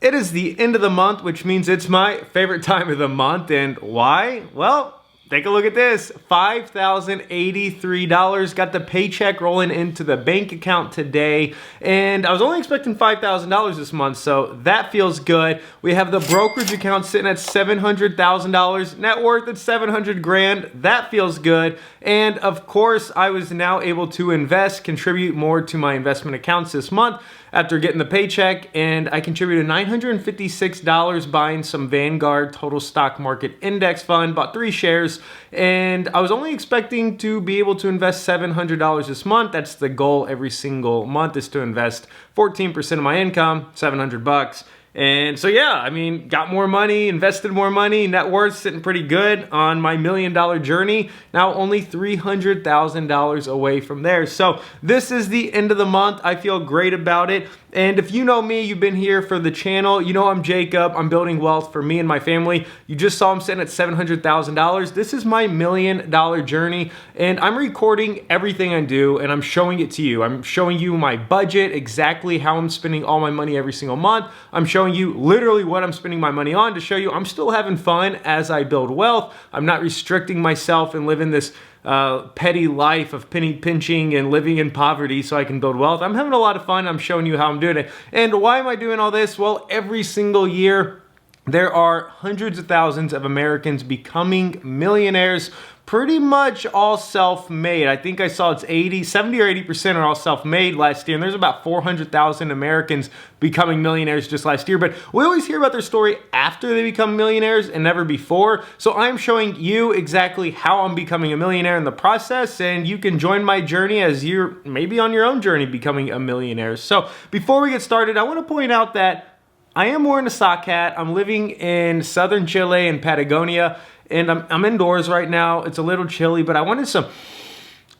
It is the end of the month, which means it's my favorite time of the month. And why? Well, take a look at this. $5,083. Got the paycheck rolling into the bank account today. And I was only expecting $5,000 this month, so that feels good. We have the brokerage account sitting at $700,000. Net worth at $700 grand. That feels good. And of course, I was now able to invest, contribute more to my investment accounts this month after getting the paycheck, and I contributed $956 buying some Vanguard Total Stock Market Index Fund, bought 3 shares, and I was only expecting to be able to invest $700 this month. That's the goal every single month, is to invest 14% of my income, $700. And so yeah, I mean, got more money, invested more money, net worth sitting pretty good on my $1 million journey. Now only $300,000 away from there. So this is the end of the month. I feel great about it. And if you know me, you've been here for the channel, you know I'm Jacob. I'm building wealth for me and my family. You just saw I'm sitting at $700,000. This is my $1 million journey, and I'm recording everything I do, and I'm showing it to you. I'm showing you my budget, exactly how I'm spending all my money every single month. I'm showing you literally what I'm spending my money on to show you I'm still having fun as I build wealth. I'm not restricting myself and living this petty life of penny pinching and living in poverty so I can build wealth. I'm having a lot of fun. I'm showing you how I'm doing it. And why am I doing all this? Well, every single year there are hundreds of thousands of Americans becoming millionaires, pretty much all self-made. I think I saw it's 70 or 80% are all self-made last year, and there's about 400,000 Americans becoming millionaires just last year. But we always hear about their story after they become millionaires and never before. So I'm showing you exactly how I'm becoming a millionaire in the process, and you can join my journey as you're maybe on your own journey becoming a millionaire. So before we get started, I want to point out that I am wearing a sock hat. I'm living in southern Chile in Patagonia, and I'm indoors right now. It's a little chilly, but I wanted some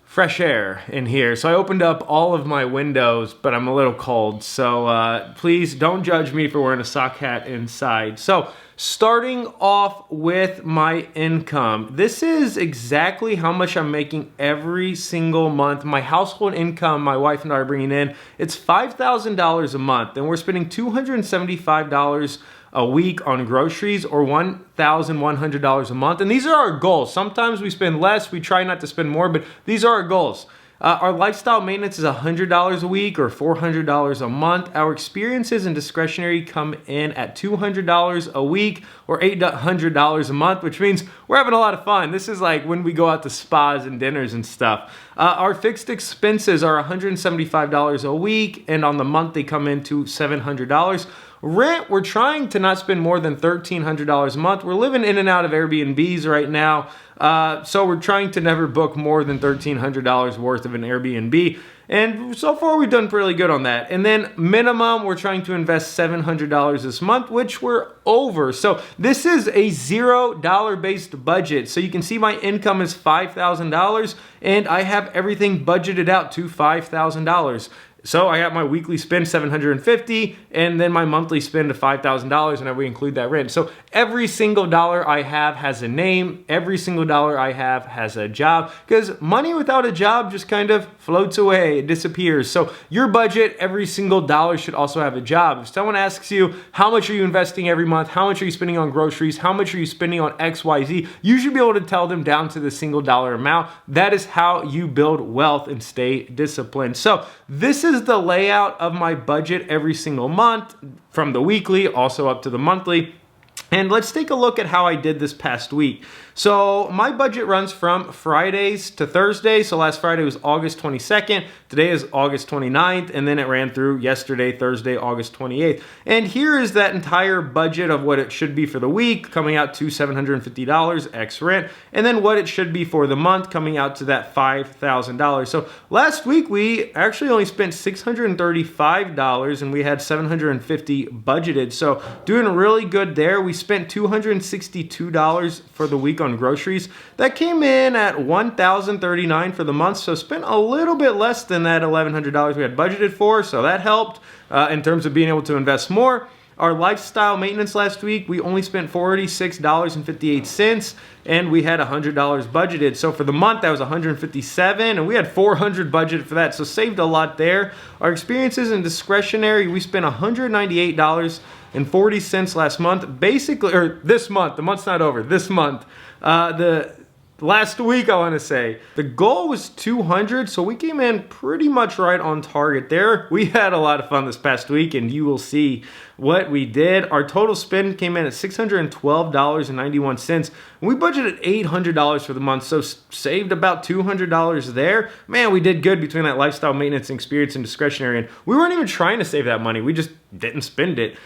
fresh air in here. So I opened up all of my windows, but I'm a little cold. So please don't judge me for wearing a sock hat inside. So starting off with my income. This is exactly how much I'm making every single month. My household income, my wife and I are bringing in, it's $5,000 a month, and we're spending $275 a week on groceries, or $1,100 a month. And these are our goals. Sometimes we spend less, we try not to spend more, but these are our goals. Our lifestyle maintenance is $100 a week or $400 a month. Our experiences and discretionary come in at $200 a week or $800 a month, which means we're having a lot of fun. This is like when we go out to spas and dinners and stuff. Our fixed expenses are $175 a week, and on the month they come in to $700. Rent, we're trying to not spend more than $1,300 a month. We're living in and out of Airbnbs right now, so we're trying to never book more than $1,300 worth of an Airbnb. And so far, we've done really good on that. And then minimum, we're trying to invest $700 this month, which we're over. So this is a $0 based budget. So you can see my income is $5,000, and I have everything budgeted out to $5,000. So I got my weekly spend $750, and then my monthly spend of $5,000, and we include that rent. So every single dollar I have has a name. Every single dollar I have has a job, because money without a job just kind of floats away. It disappears. So your budget, every single dollar should also have a job. If someone asks you, how much are you investing every month? How much are you spending on groceries? How much are you spending on XYZ? You should be able to tell them down to the single dollar amount. That is how you build wealth and stay disciplined. So this is the layout of my budget every single month, from the weekly also up to the monthly. And let's take a look at how I did this past week. So my budget runs from Fridays to Thursdays. So last Friday was August 22nd. Today is August 29th. And then it ran through yesterday, Thursday, August 28th. And here is that entire budget of what it should be for the week, coming out to $750 ex rent. And then what it should be for the month, coming out to that $5,000. So last week we actually only spent $635 and we had $750 budgeted. So doing really good there. We spent $262 for the week on groceries. That came in at $1,039 for the month, so spent a little bit less than that $1,100 we had budgeted for, so that helped in terms of being able to invest more. Our lifestyle maintenance last week, we only spent $46.58, and we had $100 budgeted. So for the month, that was $157, and we had $400 budgeted for that, so saved a lot there. Our experiences and discretionary, we spent $198 $1.40 last month. Basically, or this month, the month's not over, this month. Last week, I want to say. The goal was 200, so we came in pretty much right on target there. We had a lot of fun this past week, and you will see what we did. Our total spend came in at $612.91. We budgeted $800 for the month, so saved about $200 there. Man, we did good between that lifestyle, maintenance, experience, and discretionary, and we weren't even trying to save that money. We just didn't spend it.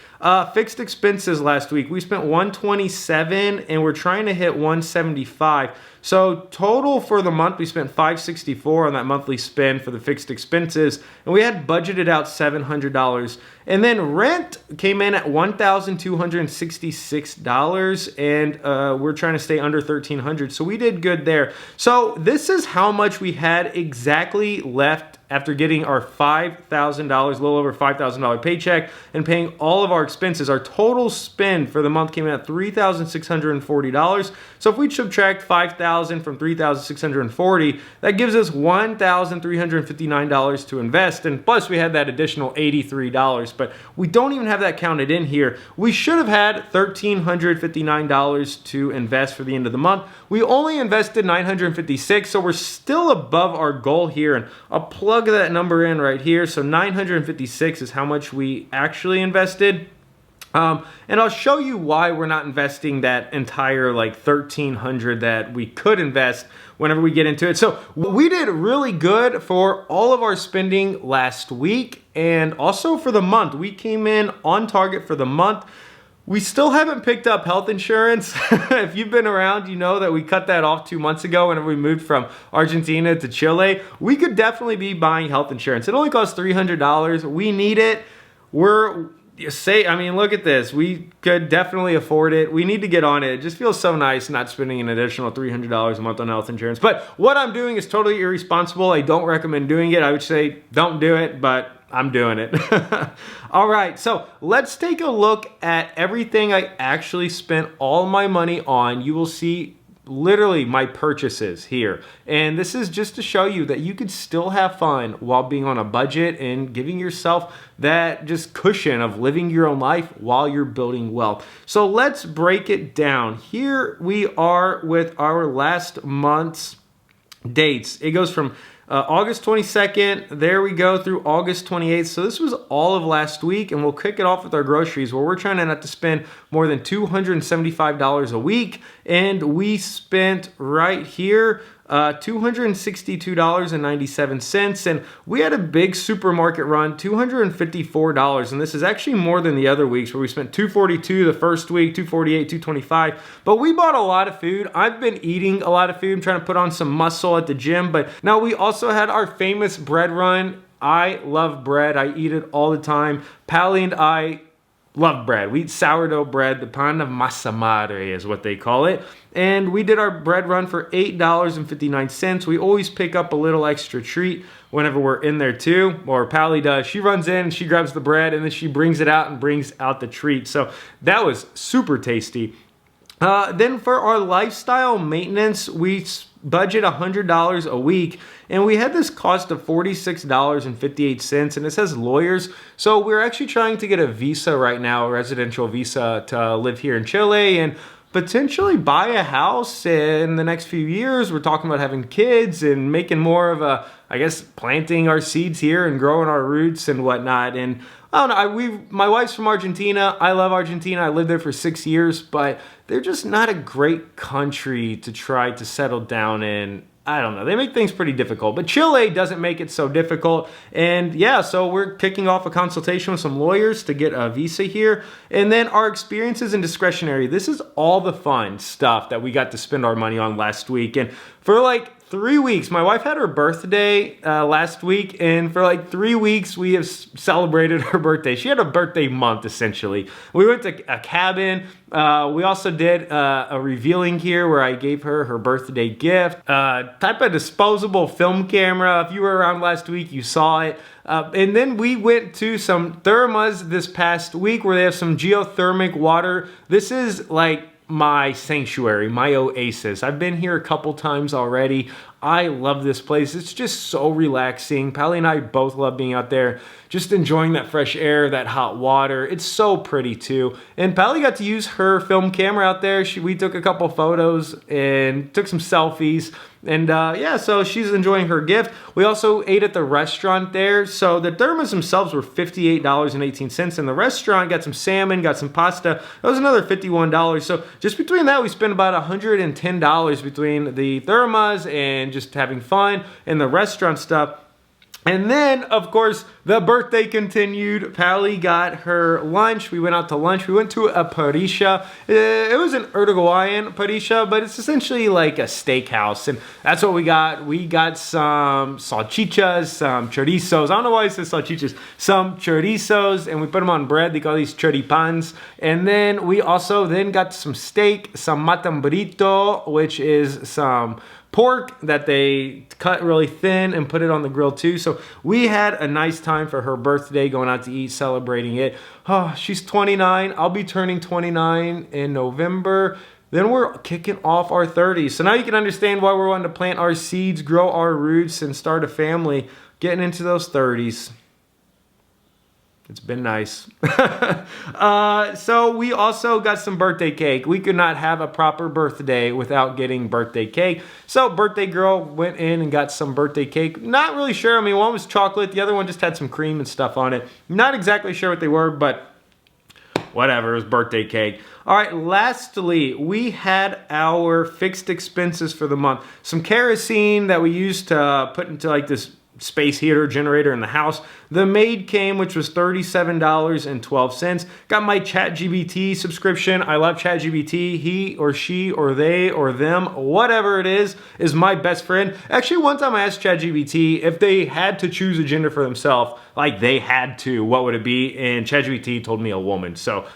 Fixed expenses last week, we spent $127, and we're trying to hit $175. So total for the month, we spent $564 on that monthly spend for the fixed expenses, and we had budgeted out $700. And then rent came in at $1,266, and we're trying to stay under $1,300, so we did good there. So this is how much we had exactly left after getting our $5,000, a little over $5,000 paycheck, and paying all of our expenses. Our total spend for the month came in at $3,640. So if we subtract $5,000 from $3,640, that gives us $1,359 to invest. And plus we had that additional $83, but we don't even have that counted in here. We should have had $1,359 to invest for the end of the month. We only invested $956, so we're still above our goal here. And I'll plug that number in right here. So 956 is how much we actually invested. And I'll show you why we're not investing that entire like $1,300 that we could invest whenever we get into it. So we did really good for all of our spending last week, and also for the month. We came in on target for the month. We still haven't picked up health insurance. If you've been around, you know that we cut that off 2 months ago whenever we moved from Argentina to Chile. We could definitely be buying health insurance. It only costs $300. We need it. Look at this. We could definitely afford it. We need to get on it. It just feels so nice not spending an additional $300 a month on health insurance. But what I'm doing is totally irresponsible. I don't recommend doing it. I would say don't do it, but I'm doing it. All right, so let's take a look at everything I actually spent all my money on. You will see literally my purchases here. And this is just to show you that you could still have fun while being on a budget and giving yourself that just cushion of living your own life while you're building wealth. So let's break it down. Here we are with our last month's dates. It goes from August 22nd, there we go, through August 28th. So this was all of last week, and we'll kick it off with our groceries, where we're trying not to spend more than $275 a week. And we spent right here $262.97, and we had a big supermarket run, $254, and this is actually more than the other weeks, where we spent $242 the first week, $248, $225, but we bought a lot of food. I've been eating a lot of food. I'm trying to put on some muscle at the gym, but now we also had our famous bread run. I love bread. I eat it all the time. Pally and I love bread. We eat sourdough bread. The pan of masa madre is what they call it. And we did our bread run for $8.59. We always pick up a little extra treat whenever we're in there too, or Pally does. She runs in, she grabs the bread, and then she brings it out and brings out the treat. So that was super tasty. Then for our lifestyle maintenance, we budget $100 a week, and we had this cost of $46.58, and it says lawyers. So we're actually trying to get a visa right now, a residential visa, to live here in Chile and potentially buy a house in the next few years. We're talking about having kids and making more of a, I guess, planting our seeds here and growing our roots and whatnot. And I don't know, my wife's from Argentina. I love Argentina. I lived there for 6 years, but they're just not a great country to try to settle down in. I don't know. They make things pretty difficult, but Chile doesn't make it so difficult. And yeah, so we're kicking off a consultation with some lawyers to get a visa here. And then our experiences and discretionary. This is all the fun stuff that we got to spend our money on last week. And for like 3 weeks, my wife had her birthday last week, and for like 3 weeks we have celebrated her birthday. She had a birthday month essentially. We went to a cabin. We also did a revealing here where I gave her birthday gift, type of disposable film camera. If you were around last week, you saw it. And then we went to some thermas this past week where they have some geothermic water. This is like my sanctuary, my oasis. I've been here a couple times already. I love this place. It's just so relaxing. Pally and I both love being out there, just enjoying that fresh air, that hot water. It's so pretty too. And Pally got to use her film camera out there. We took a couple photos and took some selfies. And yeah, so she's enjoying her gift. We also ate at the restaurant there. So the thermos themselves were $58.18. And the restaurant got some salmon, got some pasta. That was another $51. So just between that, we spent about $110 between the thermos and just having fun and the restaurant stuff. And then, of course, the birthday continued. Pally got her lunch. We went out to lunch. We went to a parisha. It was an Uruguayan parisha, but it's essentially like a steakhouse. And that's what we got. We got some salchichas, some chorizos. I don't know why it says salchichas. Some chorizos, and we put them on bread. They call these choripans. And then we also then got some steak, some matambrito, which is some pork that they cut really thin and put it on the grill too. So we had a nice time for her birthday, going out to eat, celebrating it. Oh, she's 29. I'll be turning 29 in November. Then we're kicking off our 30s. So now you can understand why we're wanting to plant our seeds, grow our roots, and start a family, getting into those 30s. It's been nice. So we also got some birthday cake. We could not have a proper birthday without getting birthday cake. So birthday girl went in and got some birthday cake. Not really sure. I mean, one was chocolate. The other one just had some cream and stuff on it. Not exactly sure what they were, but whatever. It was birthday cake. All right, lastly, we had our fixed expenses for the month. Some kerosene that we used to put into like this space heater generator in the house. The maid came, which was $37.12. Got my ChatGPT subscription. I love ChatGPT. He or she or they or them, whatever it is my best friend. Actually, one time I asked ChatGPT if they had to choose a gender for themselves, like they had to, what would it be? And ChatGPT told me a woman. So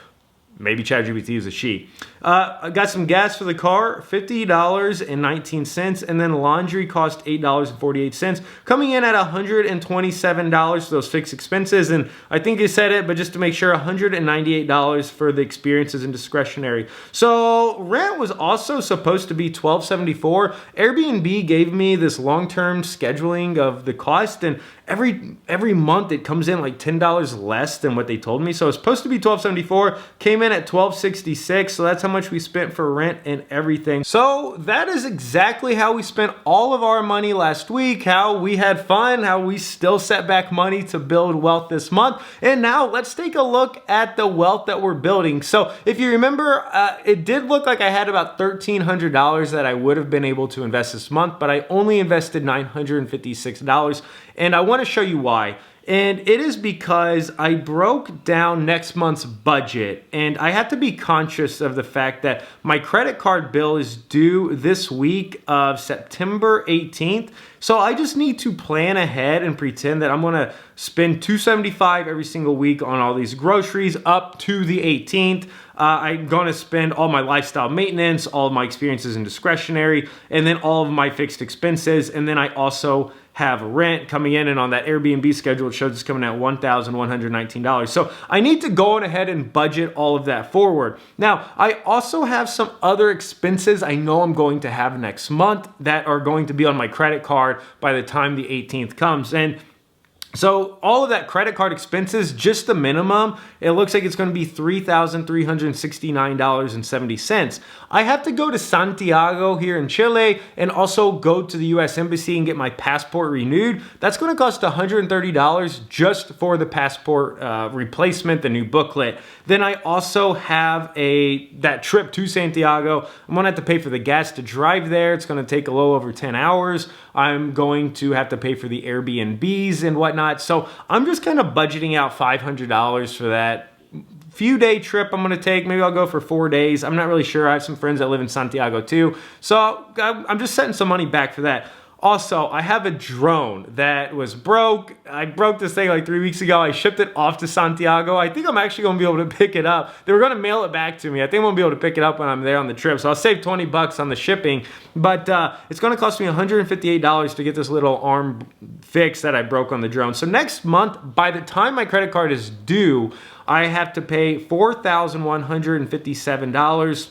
maybe ChatGPT is a she. I got some gas for the car, $50.19, and then laundry cost $8.48, coming in at $127 for those fixed expenses. And I think you said it, but just to make sure, $198 for the experiences and discretionary. So rent was also supposed to be $12.74. Airbnb gave me this long-term scheduling of the cost, and every month it comes in like $10 less than what they told me. So it's supposed to be $12.74, came in at $12.66. So that's how much we spent for rent and everything. So that is exactly how we spent all of our money last week, how we had fun, how we still set back money to build wealth this month. And now let's take a look at the wealth that we're building. So if you remember, it did look like I had about $1,300 that I would have been able to invest this month, but I only invested $956. And I want to show you why. And it is because I broke down next month's budget, and I have to be conscious of the fact that my credit card bill is due this week of September 18th. So I just need to plan ahead and pretend that I'm going to spend $275 every single week on all these groceries up to the 18th. I'm going to spend all my lifestyle maintenance, all of my experiences and discretionary, and then all of my fixed expenses. And then I also have rent coming in, and on that Airbnb schedule, it shows it's coming at $1,119. So I need to go on ahead and budget all of that forward. Now, I also have some other expenses I know I'm going to have next month that are going to be on my credit card by the time the 18th comes. And so all of that credit card expenses, just the minimum, it looks like it's going to be $3,369.70. I have to go to Santiago here in Chile and also go to the U.S. Embassy and get my passport renewed. That's going to cost $130 just for the passport replacement, the new booklet. Then I also have that trip to Santiago. I'm going to have to pay for the gas to drive there. It's going to take a little over 10 hours. I'm going to have to pay for the Airbnbs and whatnot. So I'm just kind of budgeting out $500 for that few day trip I'm going to take. Maybe I'll go for 4 days. I'm not really sure. I have some friends that live in Santiago too. So I'm just setting some money back for that. Also, I have a drone that was broke. I broke this thing like 3 weeks ago. I shipped it off to Santiago. I think I'm actually going to be able to pick it up. They were going to mail it back to me. I think I'm going to be able to pick it up when I'm there on the trip. So I'll save $20 on the shipping. But it's going to cost me $158 to get this little arm fixed that I broke on the drone. So next month, by the time my credit card is due, I have to pay $4,157.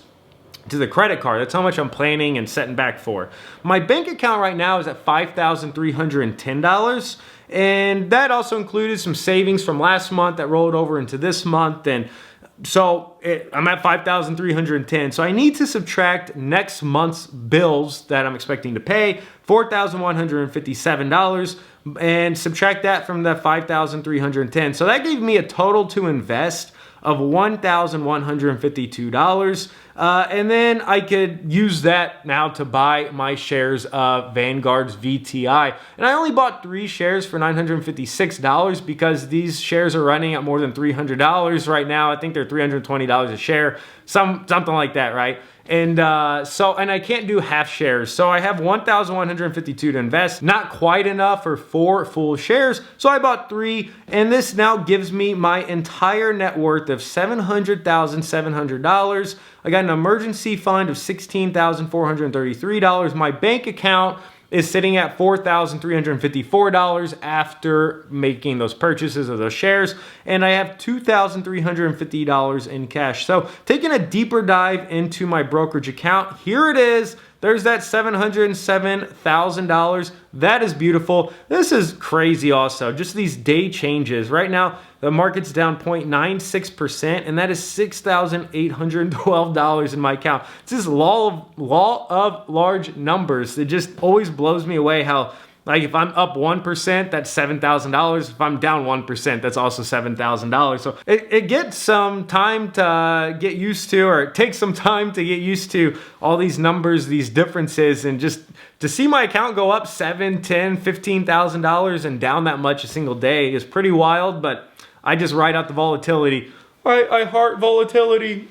to the credit card. That's how much I'm planning and setting back for. My bank account right now is at $5,310. And that also included some savings from last month that rolled over into this month. And so I'm at $5,310. So I need to subtract next month's bills that I'm expecting to pay, $4,157, and subtract that from the $5,310. So that gave me a total to invest of $1,152. And then I could use that now to buy my shares of Vanguard's VTI. And I only bought 3 shares for $956 because these shares are running at more than $300 right now. I think they're $320 a share, something like that, right? And and I can't do half shares. So I have 1,152 to invest, not quite enough for 4 full shares. So I bought 3, and this now gives me my entire net worth of $700,700. I got an emergency fund of $16,433. My bank account is sitting at $4,354 after making those purchases of those shares, and I have $2,350 in cash. So taking a deeper dive into my brokerage account, here it is. There's that $707,000. That is beautiful. This is crazy also. Just these day changes. Right now, the market's down 0.96%, and that is $6,812 in my account. It's this law of large numbers. It just always blows me away how, like, if I'm up 1%, that's $7,000. If I'm down 1%, that's also $7,000. So it gets some time to get used to, or it takes some time to get used to all these numbers, these differences, and just to see my account go up $7,000, $10,000, $15,000 and down that much a single day is pretty wild, but I just ride out the volatility. I heart volatility.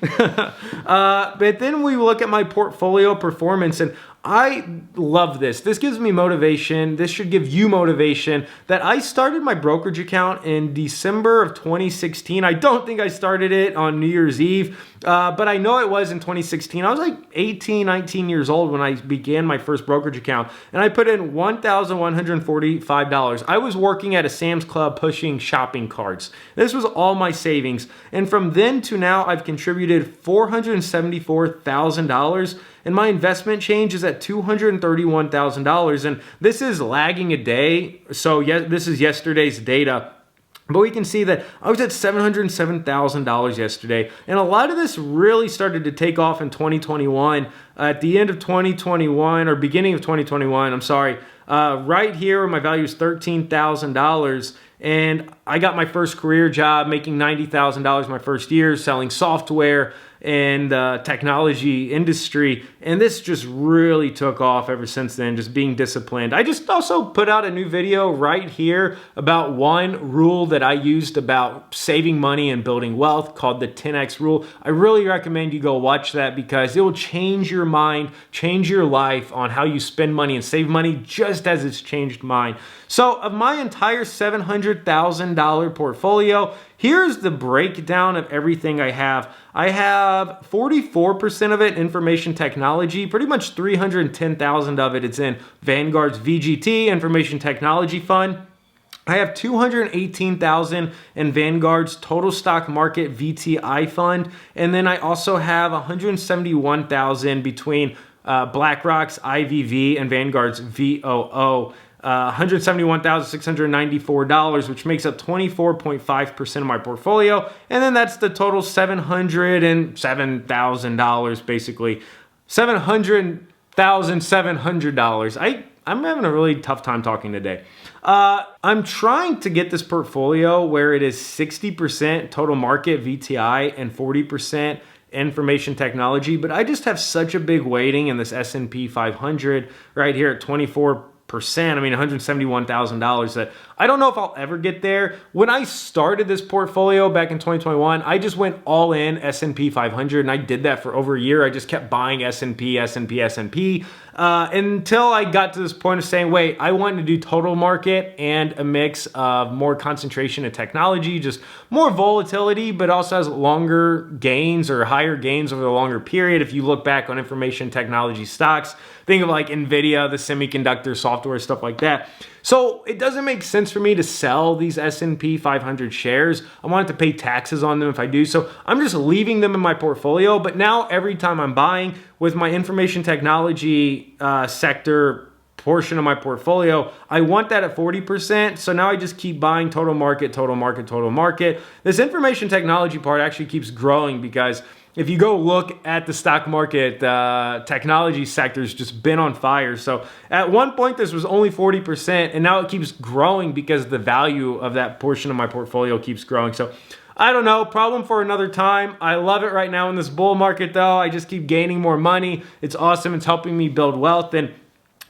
But then we look at my portfolio performance, and I love this. This gives me motivation. This should give you motivation that I started my brokerage account in December of 2016. I don't think I started it on New Year's Eve, but I know it was in 2016. I was like 18, 19 years old when I began my first brokerage account, and I put in $1,145. I was working at a Sam's Club pushing shopping carts. This was all my savings. And from then to now, I've contributed $474,000. And my investment change is at $231,000. And this is lagging a day. So this is yesterday's data. But we can see that I was at $707,000 yesterday. And a lot of this really started to take off in 2021. At the end of 2021, or beginning of 2021, I'm sorry. Right here, my value is $13,000. And I got my first career job making $90,000 my first year selling software and technology industry, and this just really took off ever since then, just being disciplined. I just also put out a new video right here about one rule that I used about saving money and building wealth called the 10x rule. I really recommend you go watch that because it will change your mind, change your life on how you spend money and save money just as it's changed mine. So of my entire $700,000 portfolio, here's the breakdown of everything I have. I have 44% of it information technology, pretty much $310,000 of it. It's in Vanguard's VGT, Information Technology Fund. I have $218,000 in Vanguard's Total Stock Market VTI Fund. And then I also have $171,000 between BlackRock's IVV and Vanguard's VOO. $171,694, which makes up 24.5% of my portfolio. And then that's the total $707,000, basically. $700,700. I'm having a really tough time talking today. I'm trying to get this portfolio where it is 60% total market VTI and 40% information technology, but I just have such a big weighting in this S&P 500 right here at 24%. I mean, $171,000 that I don't know if I'll ever get there. When I started this portfolio back in 2021, I just went all in S&P 500, and I did that for over a year. I just kept buying S&P, until I got to this point of saying, wait, I want to do total market and a mix of more concentration in technology, just more volatility, but also has longer gains or higher gains over the longer period. If you look back on information technology stocks, think of like NVIDIA, the semiconductor software, stuff like that. So it doesn't make sense sense for me to sell these S&P 500 shares. I wanted to pay taxes on them if I do. So I'm just leaving them in my portfolio. But now every time I'm buying with my information technology sector portion of my portfolio, I want that at 40%. So now I just keep buying total market, total market, total market. This information technology part actually keeps growing because if you go look at the stock market, technology sector's just been on fire. So at one point this was only 40% and now it keeps growing because the value of that portion of my portfolio keeps growing. So I don't know, problem for another time. I love it right now in this bull market though. I just keep gaining more money. It's awesome. It's helping me build wealth. And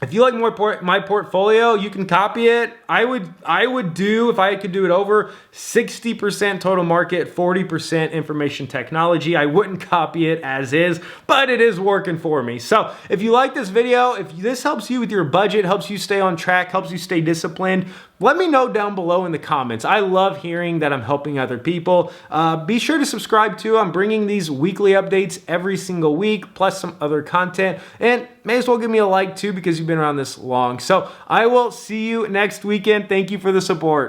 if you like my portfolio, you can copy it. I would do, if I could do it over, 60% total market, 40% information technology. I wouldn't copy it as is, but it is working for me. So if you like this video, if this helps you with your budget, helps you stay on track, helps you stay disciplined, let me know down below in the comments. I love hearing that I'm helping other people. Be sure to subscribe too. I'm bringing these weekly updates every single week, plus some other content. And may as well give me a like too because you've been around this long. So I will see you next weekend. Thank you for the support.